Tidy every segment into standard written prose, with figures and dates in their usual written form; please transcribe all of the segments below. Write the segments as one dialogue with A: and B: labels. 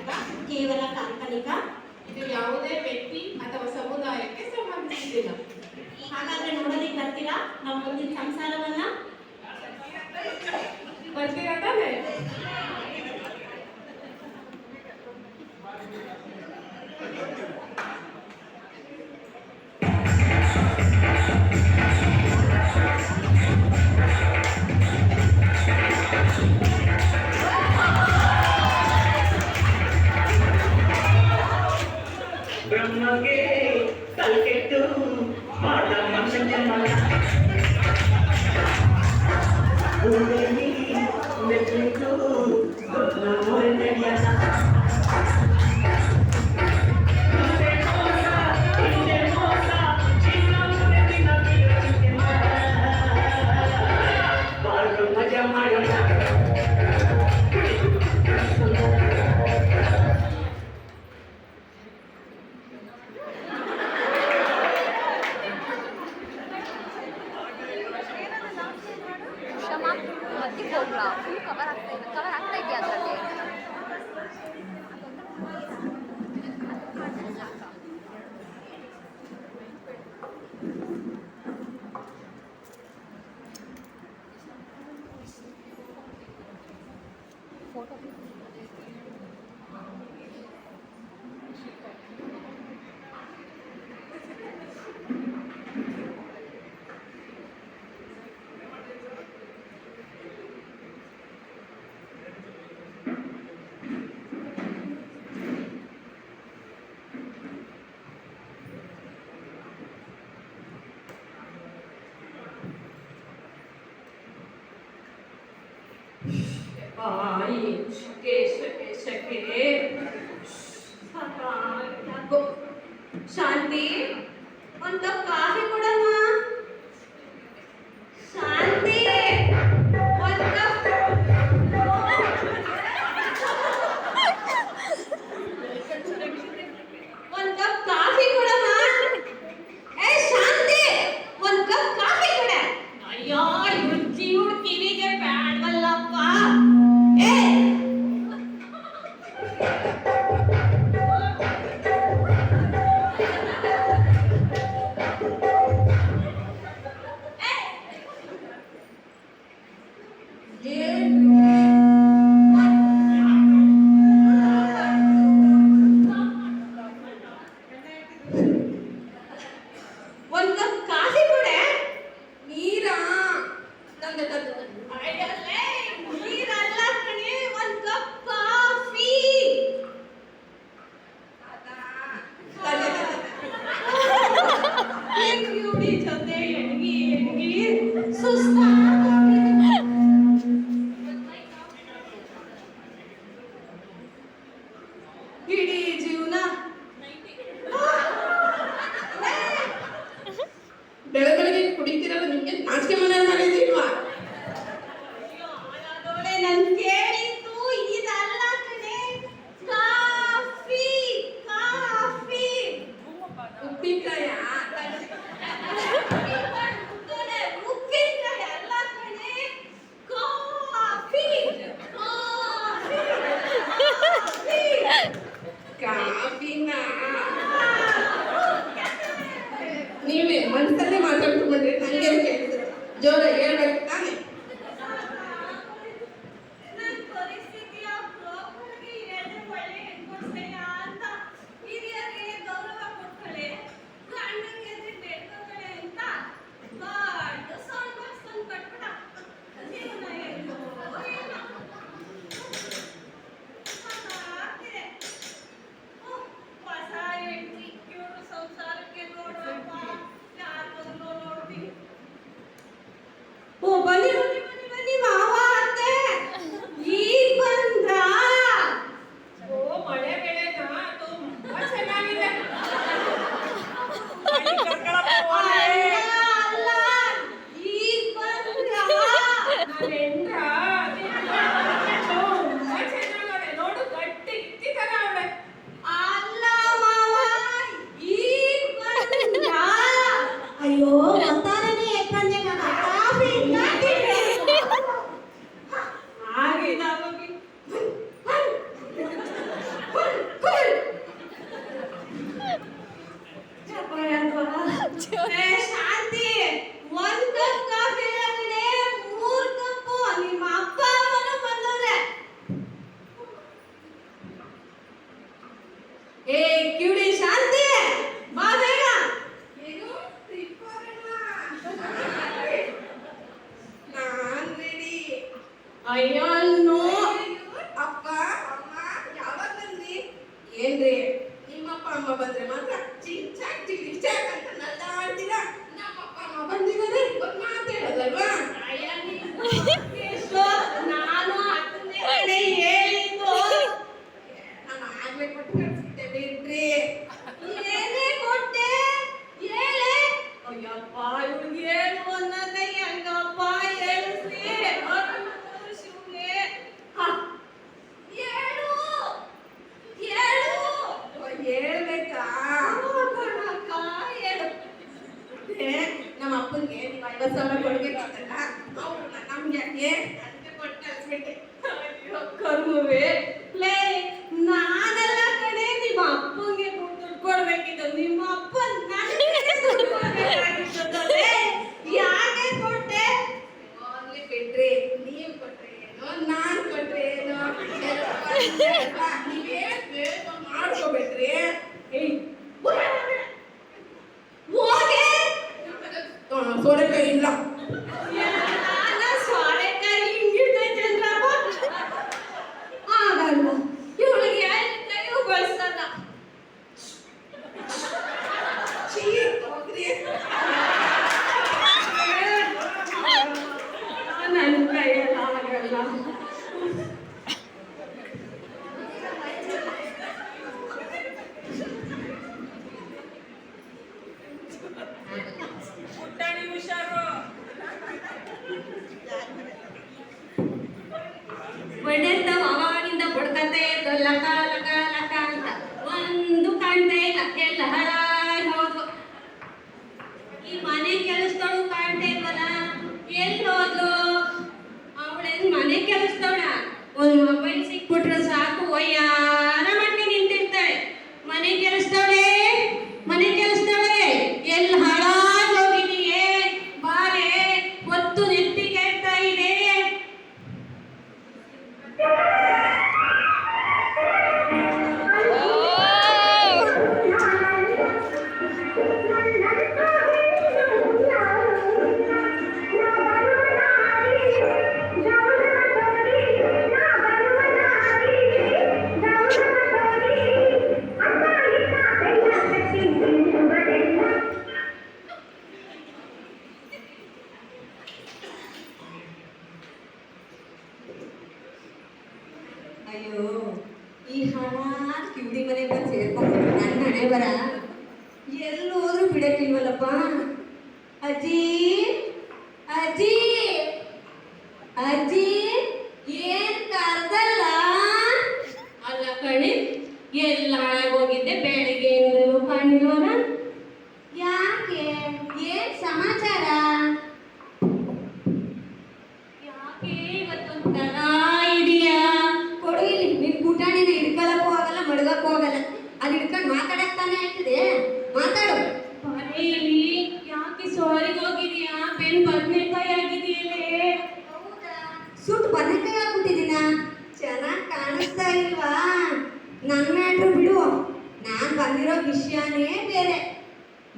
A: ಸಾರ್ವಜನಿಕ, ಕೇವಲ ಕಾಲ್ಪನಿಕ.
B: ಇದು ಯಾವುದೇ ವ್ಯಕ್ತಿ ಅಥವಾ ಸಮುದಾಯಕ್ಕೆ ಸಂಬಂಧಿಸಿಲ್ಲ.
A: ಹಾಗಾದ್ರೆ ನೋಡೋದಿಕ್ಕೆ ಬರ್ತೀರಾ ನಾವು ಮುಂದಿನ ಸಂಸಾರವನ್ನ?
B: ಬರ್ತೀರಾ ತಾನೆ?
C: ಬ್ರಹ್ಮಗೆ ಕಲ್ಕೆಟ್ಟು ಮಾಡ ಮನಸ್ಸನ್ನ ಭೂಮಿಯಲ್ಲಿ ನೆಟ್ಟಿಟ್ಟು ನಡೆಯಲ್ಲ. ಮಜಾ ಮಾಡೋಣ.
D: ಕವರ್ ಆಗ್ತಾ ಇದೆಯಾ ಅದರಲ್ಲಿ? ಫೋಟೋ
A: ಶಾಂತಿ, ಒಂದು ಕಪ್ ಕಾಫಿ ಕೊಡಮ್ಮ. ಶಾಂತಿ, ಒಂದು ಕಪ್. ಒಂದು ಕಪ್ ಕಾಫಿ ಕೊಡಮ್ಮ. ಏ ಶಾಂತಿ, ಒಂದು ಕಪ್ ಕಾಫಿ ಕೊಡ. ಅಯ್ಯೋ ಇವ್ರ ಕಿವಿಗೆ ಬ್ಯಾಡ್ವಲ್ಲಪ್ಪ. ಏ ಒಂದು ಕಪ್ ಕಾಫಿ ಕೊಡೆ. ನೀರಾ? ನೀರಲ್ಲ ಕಣೆ, ಒಂದು ಕಪ್ ಕಾಫಿ. ಇವಳಿ ಜೊತೆ ಎಣ್ಗಿ ಸುಸ್ತಾಗೋಗಿದೆ. ಇಡೀ ಜೀವನ
B: ಬೆಳಗ್ಗೆ ಕುಡಿತೀರಲ್ಲ, ನಿಮ್ಗೆ ನಾಚಿಕೆ ಮನೆ ಮಾಡಿದಿಲ್ವಾ?
A: ನನ್ ಕೇಳಿದ್ದು ಇದಲ್ಲ ಕಣೆ, ಕಾಫಿ ಕಾಫಿ.
B: ಉಪ್ಪಿನಕಾಯ?
A: ಉಪ್ಪಿನಕಾಯಿ ಅಲ್ಲ ಕಣೆ, ಕಾಫಿ ಕಾಫಿ
B: ಕಾಫಿನ ನೀವೇ ಮನಸ್ಸಲ್ಲೇ ಮಾತಾಡ್ಕೊಂಡ್ರೆ ನಂಗೆ ಕೇಳ್ತೀರ. ಜೋರ ಹೇಳ್ಬೇಕು ತಾನೆ.
A: ನನ್ ಪರಿಸ್ಥಿತಿಯ ಬ್ರೋಕರ್ಗೆ ಹೇಳಿದ್ರೆ ಒಳ್ಳೆ ಹೆಣ್ಕೊಡ್ಸಯ್ಯ ಅಂತ ಹಿರಿಯರಿಗೆ ಗೌರವ ಕೊಡ್ತಾಳೆ, ಗಂಡಂಗೆ ಬೇಡ್ಕೊತಾಳೆ ಅಂತ ದೊಡ್ಡ ಸೌಂಡ್ ಬಾಕ್ಸ್ ತಂದು ಕಟ್ಬಿಟ್ಟ. ಜೀವನ ಎಲ್ಲೋ ಏನೋ ಆಗ್ತಿದೆ. ಹೊಸ ಹೆಂಡ್ತಿ, ಇವ್ರು ಸಂಸಾರಕ್ಕೆ ನೋಡುವಪ್ಪ, ಯಾರು ಬಂದು ನೋಡ್ತೀನಿ. ಒಬ್ಬ
E: ಏ ಕಿವಿಡಿ ಶಾಂತಿ ಬಾ ಬೇಗ.
B: ಏನು ನಾನ್ ರೆಡಿ.
E: ಅಯ್ಯೋ ನೋ.
B: ಅಪ್ಪ ಅಮ್ಮ ಯಾವಾಗ ಬಂದ್ರಿ? ಏನ್ರಿ ನಿಮ್ಮಪ್ಪ ಅಮ್ಮ ಬಂದ್ರೆ ಮಾತ್ರ ಚಿಕ್ ಚಾಕ್ ಚಿಕ್ ಚಾಕ್ ಅಂತ ನಲ್ಲಾಡ್ತೀರಾ. ನಮ್ಮಪ್ಪ ಅಮ್ಮ ಬಂದಿದ್ದಾರೆ ಒಂದ್ ಮಾತಾಡೋದಲ್ವಾ?
E: ನಾನು ಅದನ್ನೇ ಕಣೆ ಹೇಳಿದ್ದು.
B: ನಾನು ಆಗ್ಲೇ ಕೊಟ್ಟು ಕಳ್ಸಿದ್ದೆ ಬಿಡ್ರಿ.
E: ಏನೇ ಕೊಟ್ಟೆ ಹೇಳೆ. ಅಯ್ಯಪ್ಪ ಇವ್ರಿಗೆ ಏನು ಅನ್ನೋದೇ ಹೆಂಗಪ್ಪ ಹೇಳಿಸ್ರಿ. ಶಿವನೇ ಹೇಳು ಹೇಳು.
B: ಹೇಳ್ಬೇಕಾ?
E: ಕಣಕ್ಕ ಹೇಳು.
B: ನಮ್ಮ ಅಪ್ಪನಿಗೆ ನೀವು 50,000 ಕೊಡ್ಬೇಕಂತಲ್ಲ, ಅವ್ರನ್ನ ನಮ್ಗೆ ಯಾಕೆ ಅದಕ್ಕೆ ಕೊಟ್ಟು ಕಳ್ಸ್ಬಿಟ್ಟೆ.
E: ಅಯ್ಯೋ ಕರ್ಮವೇ. ಲೇ ನಾನೆಲ್ಲ ಕಡೆ ನಿಮ್ಮ ಅಪ್ಪಂಗೆ ದುಡ್ಡು ಕೊಡ್ಬೇಕಿದ್ದು. ನಿಮ್ಮ ಅಪ್ಪ ನನಗೆ ದುಡ್ಡು ಕೊಡ್ಬೇಕಾಗಿದ್ದಲ್ಲೇ. ಯಾಕೆ ಕೊಟ್ಟೆ?
B: ಹೋಗ್ಲಿ ಬಿಡ್ರಿ, ನೀವ್ ಕೊಟ್ರೆ ಏನೋ ನಾನ್ ಕೊಟ್ರೆ ಏನೋ ನೀವೇನ್ ಬೇಗ ಮಾಡ್ಕೋಬೇಡ್ರಿ.
E: ಏಯ್ ಹೋಗೆ.
B: ಸೋರೆಕಾಯಿ ಇಲ್ಲ.
E: ಎಲ್ಲ ಸೋರೆಕಾಯಿ ಹಿಂಗಿರ್ತೈತೆ ಅಂದ್ರಪ್ಪ. ಆಗಲ್ಲ ಇವಳಿಗೆ ಯಾರಿಗೂ ಬಳಸಲ್ಲ.
B: ಛೀ, ಹೋಗ್ರಿ.
E: ನನ್ನ ಕೈಯಲ್ಲಿ ಆಗಲ್ಲ. ಒಡೆತಾವ ಅವಾಗಿಂದ ಬಡ್ಕತೆ ಇದ್ದು ಲಕ ಲಕ ಲಕ ಅಂತ ಒಂದು ಕಾಣ್ತಾ ಇಲ್ಲ. ಎಲ್ಲ ಹಾಳಾಗಿ ಹೋದ್ವು. ಈ ಮನೆ ಕೆಲಸದವಳು ಕಾಣ್ತಾ ಇಲ್ವಲ್ಲ, ಎಲ್ಲಿ ಹೋದ್ಲು? ಅವಳೇನ್ ಮನೆ ಕೆಲಸದವಳ? ಒಂದು ಮೊಬೈಲ್ ಸಿಕ್ಬಿಟ್ರೆ ಸಾಕು ಒಯ್ಯಾರ ಮಟ್ಟಿ ನಿಂತಿರ್ತಾಳೆ. ಮನೆ ಕೆಲಸದವಳೆ, ಮನೆ ಕೆಲಸದವಳೆ, ಎಲ್ಲಿ ಹಾಳಾಗಿ ಹೋಗಿದೀಯೇ? ಬಾರೆ ಹೊತ್ತು ನೆತ್ತಿಗೆ ಇರ್ತಾ ಇದೆ. ಅಯ್ಯೋ ಈ ಹಾಳಾದ ಕಿವಿಡಿ ಮನೆಗೆ ಬಂದು ಸೇರ್ಕೊಂಡು ನನ್ನ ಹಣೆ ಬರ. ಎಲ್ಲೋದ್ರೂ ಬಿಡಕ್ಕಿಲ್ವಲ್ಲಪ್ಪ. ಅಜ್ಜಿ ಅಜ್ಜಿ ಅಜ್ಜಿ ಏನ್ ಕರ್ದಲ್ಲ? ಅಲ್ಲ ಕಣಿ, ಎಲ್ಲ ಹಾಳಾಗೋಗಿದ್ದೆ ಬೆಳಿಗ್ಗೆಯಿಂದಲೂ ಕಾಣಿಲ್ವಲ್ಲ. ಯಾಕೆ? ಏನ್ ಸಮಾಚಾರ? ಯಾಕೆ ಇವತ್ತೊಂಥರ ಇದೆಯಾ? ಕೊಡು ಇಲ್ಲಿ. ನಿನ್ ಕೂಟಾಣಿನ ಹಿಡ್ಕೊಳಕ್ಕೂ ಆಗಲ್ಲ, ಮಡ್ಗಕ್ಕೂ ಆಗಲ್ಲ. ಅಲ್ಲಿ ಹಿಡ್ಕೊಂಡು ಮಾತಾಡಕ್ ತಾನೇ ಆಯ್ತದೆ. ಮಾತಾಡು. ಮನೆಯಲ್ಲಿ ಯಾಕೆ ಸೋರಿಗೆ ಹೋಗಿದ್ಯಾ? ಬೆನ್ ಬದನೆಕಾಯಿ ಆಗಿದೆಯಲ್ಲೇ. ಹೌದಾ? ಸುಟ್ಟು ಬದನೆಕಾಯಿ ಹಾಕ್ಬಿಟ್ಟಿದ್ದೀನ? ಚೆನ್ನಾಗಿ ಕಾಣಿಸ್ತಾ ಇಲ್ವಾ? ನನ್ನ ಮ್ಯಾಟ್ರು ಬಿಡು. ನಾನ್ ಬಂದಿರೋ ವಿಷಯನೇ ಬೇರೆ.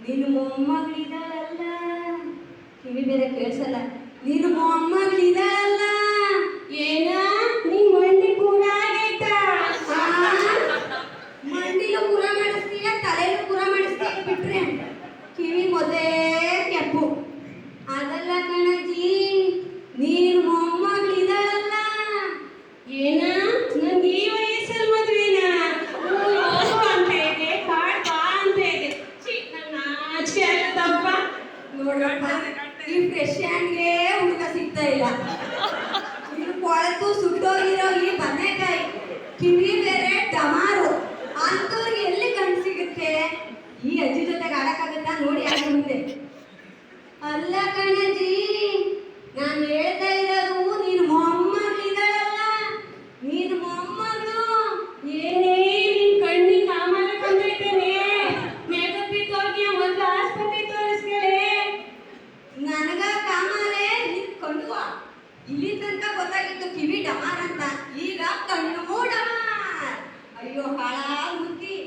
E: ನಿನ್ನ ಮೊಮ್ಮಗಳಿದಾಳಲ್ಲ, ಕಿವಿ ಬೇರೆ ಕೇಳಿಸಲ್ಲ. ನಿನ್ನ ಮೊಮ್ಮಗಳಿದಾಳಲ್ಲ, ಏನ ನಿನ್ ಮಂಡಿ ಪೂರ ಆಗೈತಾ? ಮಂಡಿಲೂ ಪೂರ ಮಾಡಿಸ್ತೀಯ, ತಲೆಲೂ ಪೂರ ಮಾಡಿಸ್ತೀಯ ಬಿಟ್ರೆ ಕಿವಿ ಮೊದಲೇ ಕೆಂಪು. ಅದಲ್ಲ ಕಣಜ್ಜಿ, ನೀನು ಮೊಮ್ಮಗಳಿದಾಳಲ್ಲ. ಏನ ನಂಗೆ ಈ ವಯಸ್ಸಲ್ಲಿ ಮದುವೆನಾ? ಅಂತ ಇದೆ, ಕಾಡ್ ಬಾ ಅಂತ ಇದೆ. ನನ್ನ ನಾಚಿಕೆ ಆಗತ್ತಪ್ಪ. ನೋಡಪ್ಪ, ಈ ಫ್ರೆಶ್ ಹ್ಯಾಂಡ್ಗೆ ಹುಡುಗ ಸಿಗ್ತಾ ಇಲ್ಲ. ಇದು ಕೊಳತು ಸುಟ್ಟೋಗಿರೋ ಈ ಬದನೆಕಾಯಿ, ಕಿವಿ ಬೇರೆ ಡಮಾರು. ಅಂತವ್ರಿಗೆ ಎಲ್ಲಿ ಕಣ್ಣು ಸಿಗುತ್ತೆ? ಈ ಅಜ್ಜಿ ಜೊತೆಗೆ ಆಡಕ್ಕಾಗತ್ತಾ? ನೋಡಿ ಆಡ ಮುಂದೆ. ಅಲ್ಲ ಕಣಜ್ಜಿ, ನಾನು ಹೇಳ್ತಾ ಇರೋದು ನೀನು ಮೊಮ್ಮಗಳಿದಾಳಲ್ಲ, ನೀನು ಮೊಮ್ಮಗಳು. ಏನೇ ನಿನ್ ಕಣ್ಣಿಗೆ ಕಾಮಾಲೆ ಬಂದೈತೇನೆ? ಮೇಕಪ್ ಇದ್ದೋಗಿ ಮೊದಲು ಆಸ್ಪತ್ರೆ ತೋರಿಸ್ಕೊಳ್ಳಿ. ನನಗ ಕಾಮಾಲೆ ನಿನ್ ಕಣ್ಣು ಇಲ್ಲಿ ತನಕ ಗೊತ್ತಾಗಿತ್ತು ಕಿವಿ ಡಮಾರ್ ಅಂತ, ಈಗ ಕಣ್ಣು ಡಮಾರ್. ಅಯ್ಯೋ ಹಾಳಾಗ್ ಮುದ್ದಿ,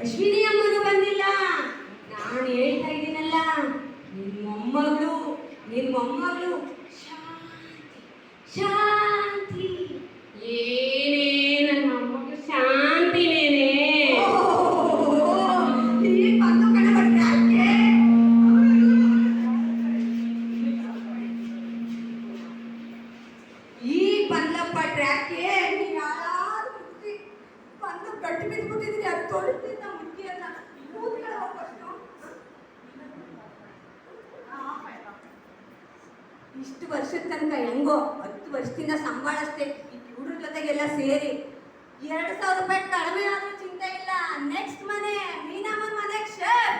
E: ಅಶ್ವಿನಿ ಅಮ್ಮನು ಬಂದಿಲ್ಲ. ನಾನು ಹೇಳ್ತಾ ಇದ್ದೀನಲ್ಲ, ನಿನ್ ಮೊಮ್ಮಗಳು ಶಾಂತಿ. ಏನೇ ನನ್ನ ಮೊಮ್ಮಗಳು ಶಾಂತಿನೇನೆ.
B: ಈ ಬಂದಪ್ಪ ಟ್ರ್ಯಾಕ್ಗೆ ನೀವು ಯಾರು ಬಂದು ಗಟ್ಟಿ ಬಿದ್ದುಬಿಟ್ಟಿದ್ರಿ. ಅದು ತೊಳಿತಿದ್ದ ಮುಖ್ಯನ ಕೂತ್ಕೊಳ್ಳೋ ಫಸ್ಟು. ಇಷ್ಟು ವರ್ಷದ ತನಕ ಹೆಂಗೋ 10 ವರ್ಷದಿಂದ ಸಂಭಾಳಿಸ್ದೆ ಈ ಹುಡುಗ್ರ ಜೊತೆಗೆಲ್ಲ ಸೇರಿ. 2,000 ರೂಪಾಯಿ ಕಡಿಮೆ ಆದ್ರೂ ಚಿಂತೆ ಇಲ್ಲ. ನೆಕ್ಸ್ಟ್ ಮನೆ ಮೀನಮ್ಮನ ಮನೆಗೆ ಶೇರ್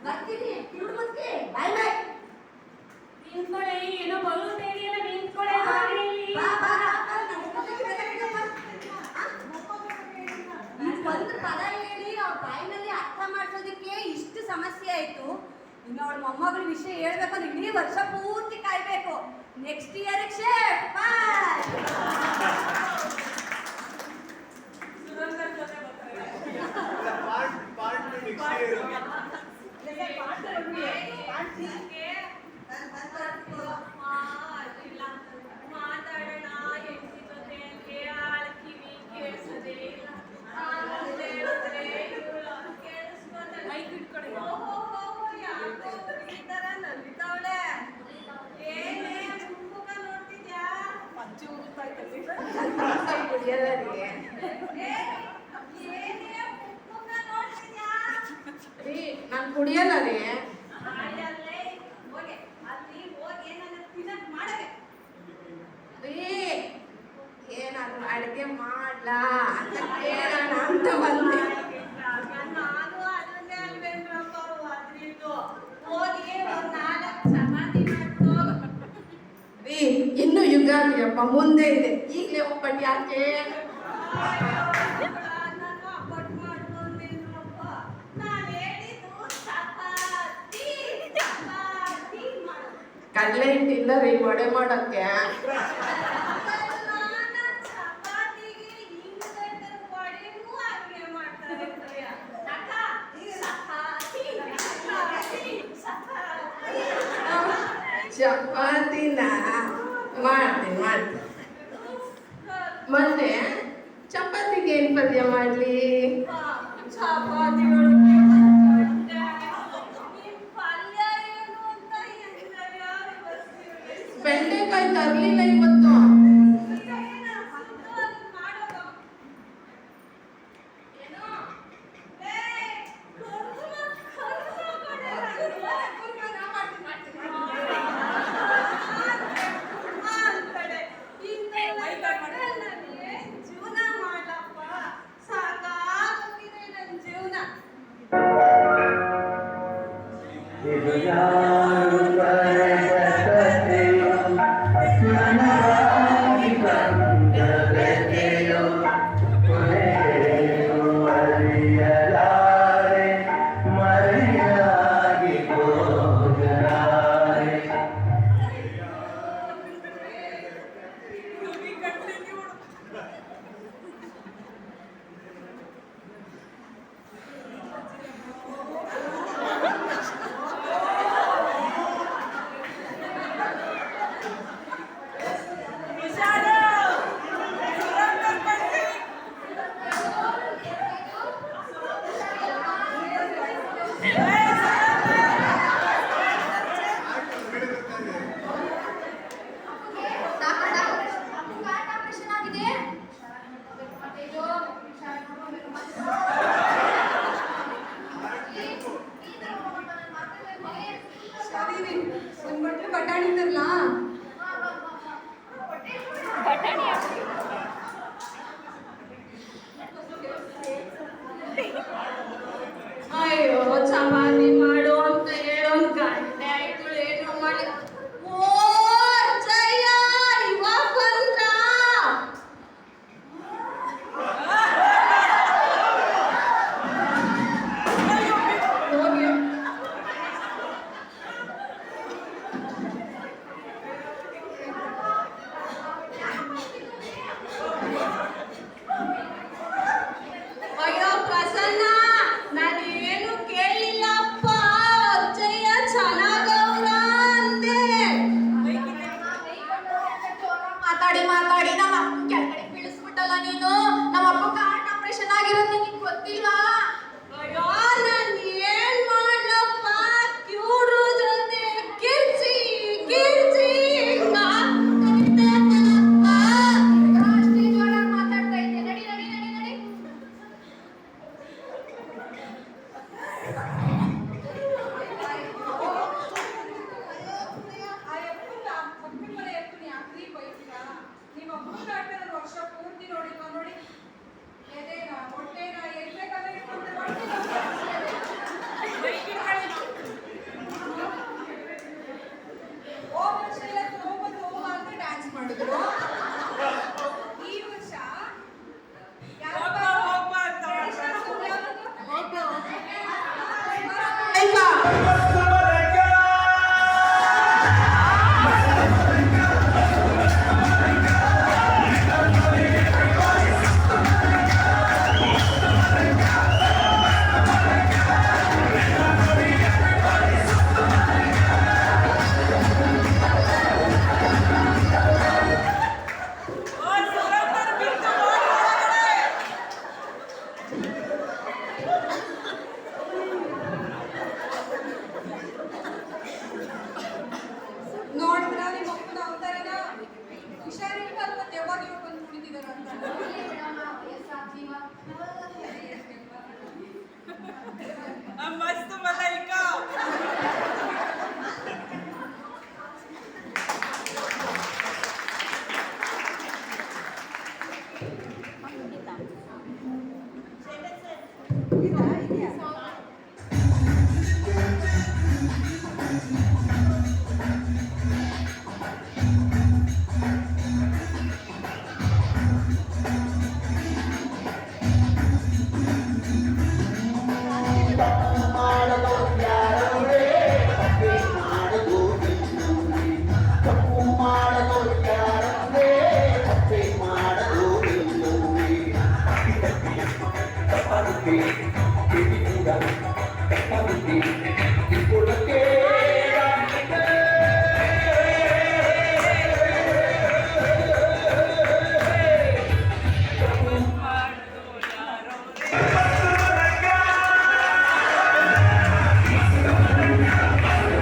B: ಬರ್ತೀನಿ. ಹುಡುಗಕ್ಕೆ ಬಾಯ್ ಬಾಯ್.
A: ನಿಂತ್ಕೊಳ್ಳಿ, ಏನೋ ಬರುತ್ತೆ ಇದೆಯಲ್ಲ, ನಿಂತ್ಕೊಳ್ಳಿ.
B: ಒಂದು ಪದ ಹೇಳಿ ಅವ್ರ ಬಾಯಿನಲ್ಲಿ ಅರ್ಥ ಮಾಡಿಸೋದಕ್ಕೆ ಇಷ್ಟು ಸಮಸ್ಯೆ ಆಯ್ತು. ಇನ್ನು ಅವಳ ಮೊಮ್ಮಗಳ ವಿಷಯ ಹೇಳ್ಬೇಕಂದ್ರೆ ಇಡೀ ವರ್ಷ ಪೂರ್ತಿ ಕಾಯ್ಬೇಕು. ನೆಕ್ಸ್ಟ್ ಇಯರ್ ಬಾಯ್. ನಾನು ಕುಡಿಯಲ್ಲ ರೀ. ಏನಾದ್ರು ಅಡುಗೆ ಮಾಡ್ಲಾ ಅಂತ ಕೇಳೋಣ ಅಂತ ಬಂದೆ. ರೀ ಇನ್ನು ಯುಗಾದಿ ಹಬ್ಬ ಮುಂದೆ ಇದೆ, ಈಗಲೇ ಒಪ್ಪಟ್ಟು ಯಾಕೆ? ಕಡಲೆ ಹಿಟ್ಟಿಲ್ಲ ರೀ ವಡೆ ಮಾಡೋಕ್ಕೆ. ಚಪಾತಿನ ಮಾಡ್ತೀನಿ. ಮೊನ್ನೆ ಚಪಾತಿಗೆ ಏನು ಪದ್ಯ ಮಾಡಲಿ? ಬೆಂಡೆಕಾಯಿ ತರಲಿಲ್ಲ ಇವತ್ತು.
C: ಇದು ಯಾರು ಕರೆದತೆಯೋ ನನಗಾಗಿ ಬಂದ ಬೆಲೆಯೋ ಕೊನೆಗೂ ಅರಿಯಲಾರೆ ಮರೆಯಾಗಿ ಹೋಗಲಾರೆ.
F: ಆ ಎಪ್ಪನ್ನ ಪಕ್ಕದ ಮನೆ ಎಪ್ಪನ್ನ ಯಾಕ್ರಿ ಬೈತೀರಾ? ನಿಮ್ಮ ಅಪ್ಪನ ಆಟ ನಾನು ವರ್ಷ ಪೂರ್ತಿ ನೋಡಿಲ್ವಾ ನೋಡಿ? ಎದೆನ ಹೊಟ್ಟೆನ ಎಲ್ಲಿ ಬೇಕಾದ್ರೆ ಇಟ್ಕೊಂಡು ಹೋದ ವರ್ಷ ಎಲ್ಲ ತಗೊಂಬಂದು ಹೋಮ ಅಂತ ಡ್ಯಾನ್ಸ್ ಮಾಡಿದ್ರು. ಈ ವರ್ಷ ನೋಡಿದ್ರ ನಿಮ್ಮ ಅಪ್ಪನ ಅವತಾರನ ಹುಷಾರಿಲ್ವಲ್ವ ದೆವ್ವಾಗಿ ಬಂದು ಕುಳಿತಿದಾರ ಅಂತ
B: ಮಸ್ತ್ ಮಲಾಯಿಕಾ
C: Thank you.